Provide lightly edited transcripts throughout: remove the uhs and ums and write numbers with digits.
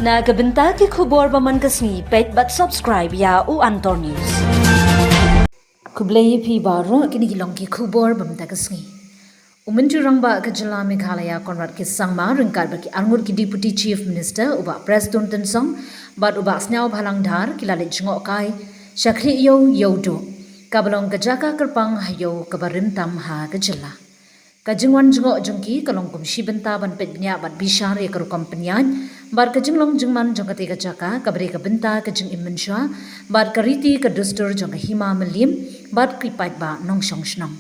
Na kabenta ki khubor baman kasni pet but subscribe ya u Antor News. Kublai pi baro kini gilong ki khubor bamta kasni. Umentu rangba kajala Meghalaya Konrad ki sangma rengkar baki angur ki Deputy Chief Minister uba Preston Tensong bat uba snyau bhalang dhar kilale jngok kai shakri yo do kabalong kajaka kerpang hayo kabarim tam ha kajala. Kajingwan jengok jengki kalong kumshi benta ban petnya bat bishar ya kerukam penyan bar kajinglong jengman jeng kate kajaka kabri kabenta kajing imensha bar kariti kadustur jeng Hima Mylliem bar kripat ba nong shong shnong.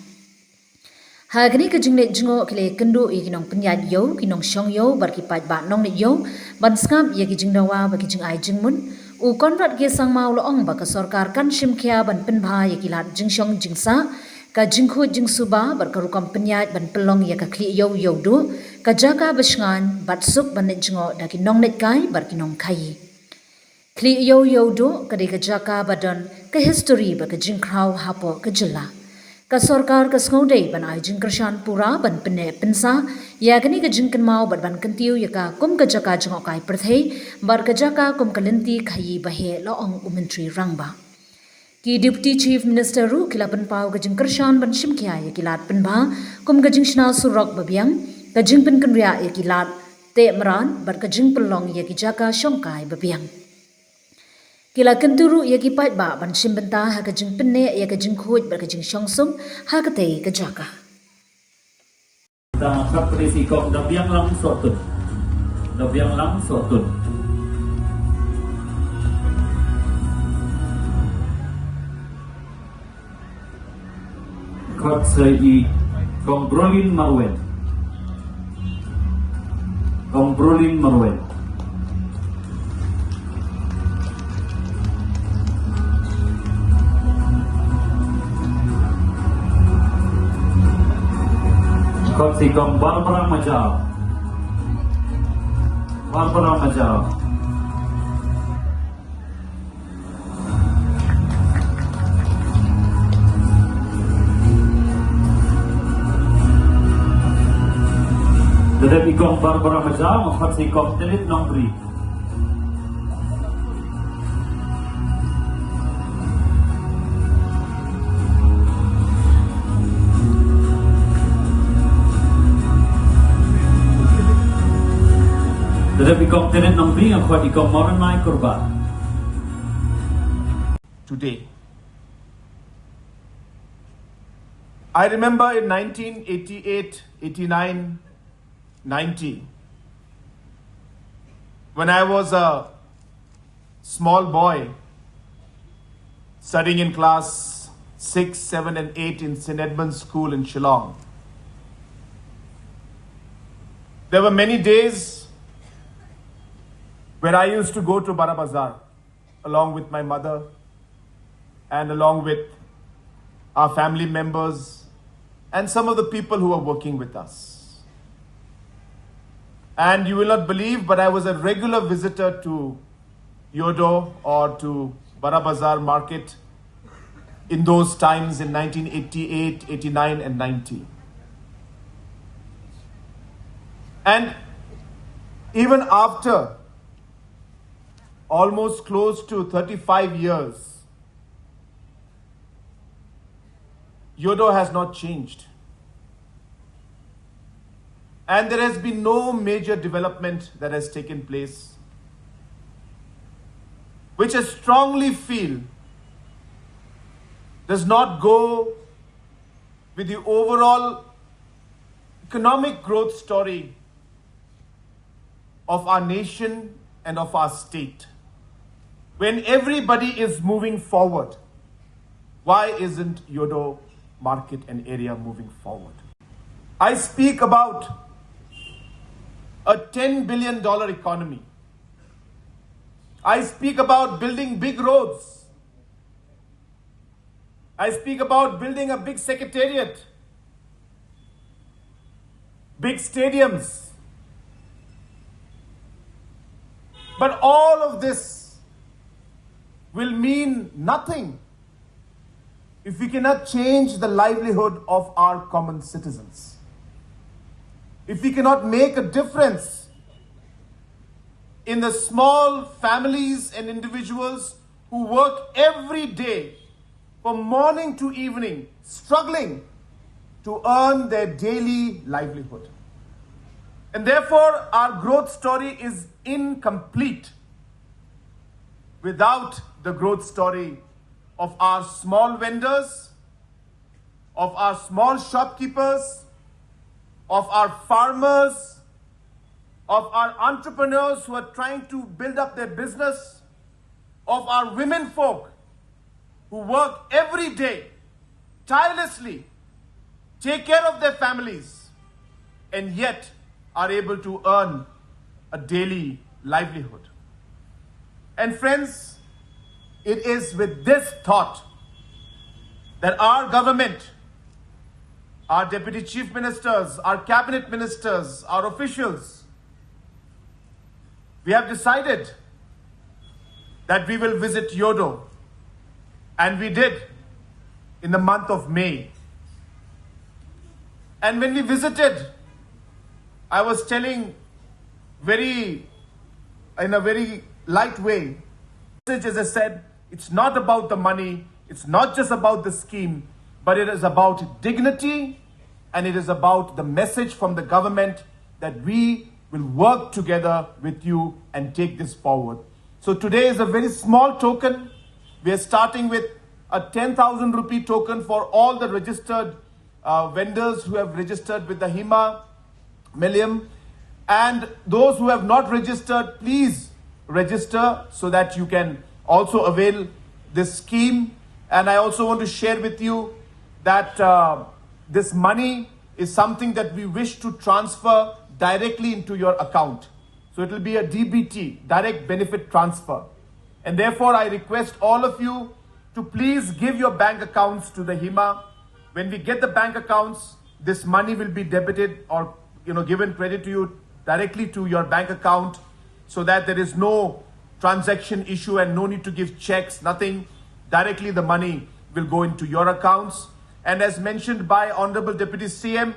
Hagni kajingle jengok kile kendo iginong penyan yo kinong shong yo bar kripat ba nong ne yo ban skam ya kijing dawa ba kijing ai jengmun u Konrad ke sang mau loong ba ka sarkar kan shimkhia ban penbha ya kilat jing shong jingsa ka jingkhu jingsuba berkarukam penyat ban pelong ya ka kli yo du ka jaka besngan bat suk ban jingo daki nong net kai bar kinong khai kli yo du ka de ka jaka badan ka history ba ka jingkrau hapo ka jilla ka sarkar ka skode ban ai jingkrshan pura ban pene pensa ya gani ka jingkan mau ban kantiu ya ka kum ka jaka jingo kai prathei bar ka jaka kum kalenti khai ba he lo ong umentri rangba ki Deputy Chief Minister ru kilapan pau gajing kershan ban shimkya ya kilat penba kum gajing shna surok babiang gajing pen kenria ya kilat te meran bar gajing pelong ya kijaka shongkai babiang kila kenturu ya kipat ba ban shimbenta ha gajing penne ya gajing khoj bar gajing shongsum ha kate kajaka da kapri kok dabiang lang sotun Kot sei kombrolin marwen kot sei kom barbara majao Dadap ikong Barbara Majao, mapat sa ikong Telit Nongri. Dadap ikong Telit Nongri, ang kwat ikong Moranmai Kurba. Today, I remember in 1988, 89, 90, when I was a small boy studying in class 6, 7 and 8 in St. Edmund's School in Shillong. There were many days where I used to go to Bara Bazaar along with my mother and along with our family members and some of the people who were working with us. And you will not believe, but I was a regular visitor to Yodo or to Bara Bazaar market in those times in 1988, 89 and 90. And even after almost close to 35 years, Yodo has not changed. And there has been no major development that has taken place, which I strongly feel does not go with the overall economic growth story of our nation and of our state. When everybody is moving forward, why isn't Yodo market and area moving forward? I speak about a $10 billion economy. I speak about building big roads. I speak about building a big secretariat, big stadiums. But all of this will mean nothing if we cannot change the livelihood of our common citizens. If we cannot make a difference in the small families and individuals who work every day from morning to evening, struggling to earn their daily livelihood. And therefore, our growth story is incomplete without the growth story of our small vendors, of our small shopkeepers, of our farmers, of our entrepreneurs who are trying to build up their business, of our women folk who work every day, tirelessly, take care of their families, and yet are able to earn a daily livelihood. And friends, it is with this thought that our government, our deputy chief ministers, our cabinet ministers, our officials, we have decided that we will visit Yodo, and we did in the month of May. And when we visited, I was telling in a very light way, as I said, it's not about the money, it's not just about the scheme, but it is about dignity, and it is about the message from the government that we will work together with you and take this forward. So today is a very small token. We are starting with a 10,000 rupee token for all the registered vendors who have registered with the Hima Mylliem. And those who have not registered, please register so that you can also avail this scheme. And I also want to share with you that this money is something that we wish to transfer directly into your account. So it will be a DBT, direct benefit transfer. And therefore, I request all of you to please give your bank accounts to the Hima. When we get the bank accounts, this money will be debited or given credit to you directly to your bank account, so that there is no transaction issue and no need to give checks, nothing. Directly the money will go into your accounts. And as mentioned by Honorable Deputy CM,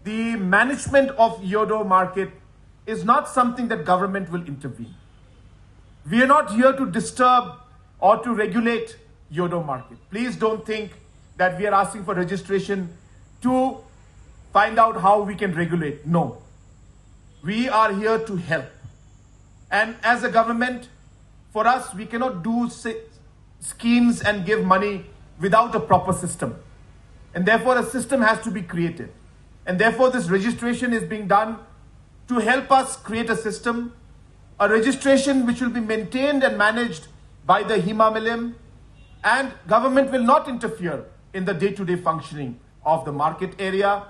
the management of Yodo market is not something that government will intervene. We are not here to disturb or to regulate Yodo market. Please don't think that we are asking for registration to find out how we can regulate. No. We are here to help. And as a government, for us, we cannot do schemes and give money without a proper system. And therefore, a system has to be created. And therefore, this registration is being done to help us create a system, a registration which will be maintained and managed by the Hima Mylliem, and government will not interfere in the day-to-day functioning of the market area.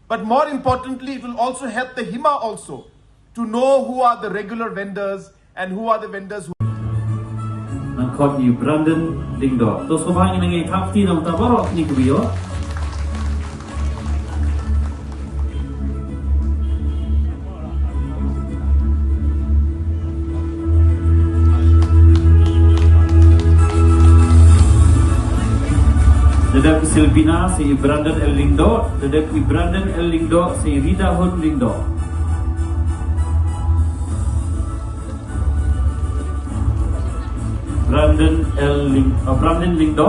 But more importantly, it will also help the Hima also to know who are the regular vendors and who are the vendors who Nangkot Brandon Lingdo. Tos kumain ng itapti ng tabaro ni Kubiyo. Dedap Silvina si Brandon L. Lingdo, dedap Brandon L. Lingdo si Rida Hun Lingdo. Brandon Lingdo.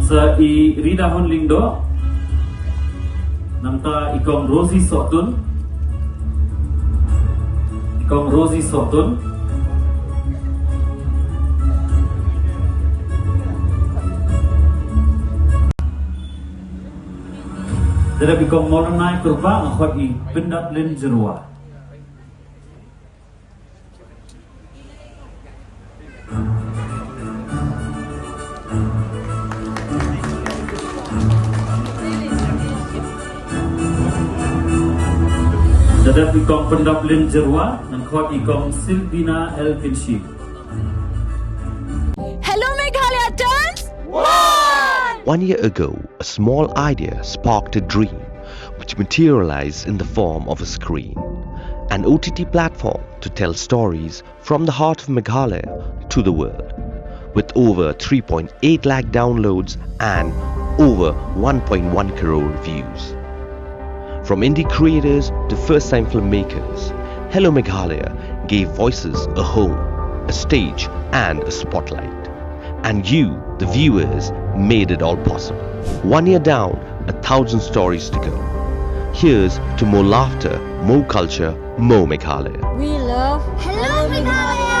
Sa Rida Hun Lingdo, namta ikong Rosie Sotun. Dedap ikong Moronai Kurba ngakot I Pendat Lin Jerua. Dedap ikong Pendat Lin Jerua ngakot ikong Silvina L. Kinship. Hello Meghalaya turns 1 year ago, a small idea sparked a dream which materialized in the form of a screen, an OTT platform to tell stories from the heart of Meghalaya to the world. With over 3.8 lakh downloads and over 1.1 crore views. From indie creators to first-time filmmakers, Hello Meghalaya gave voices a home, a stage and a spotlight. And you, the viewers, made it all possible. 1 year down, 1,000 stories to go. Here's to more laughter, more culture, more Meghalaya. We love Hello Meghalaya.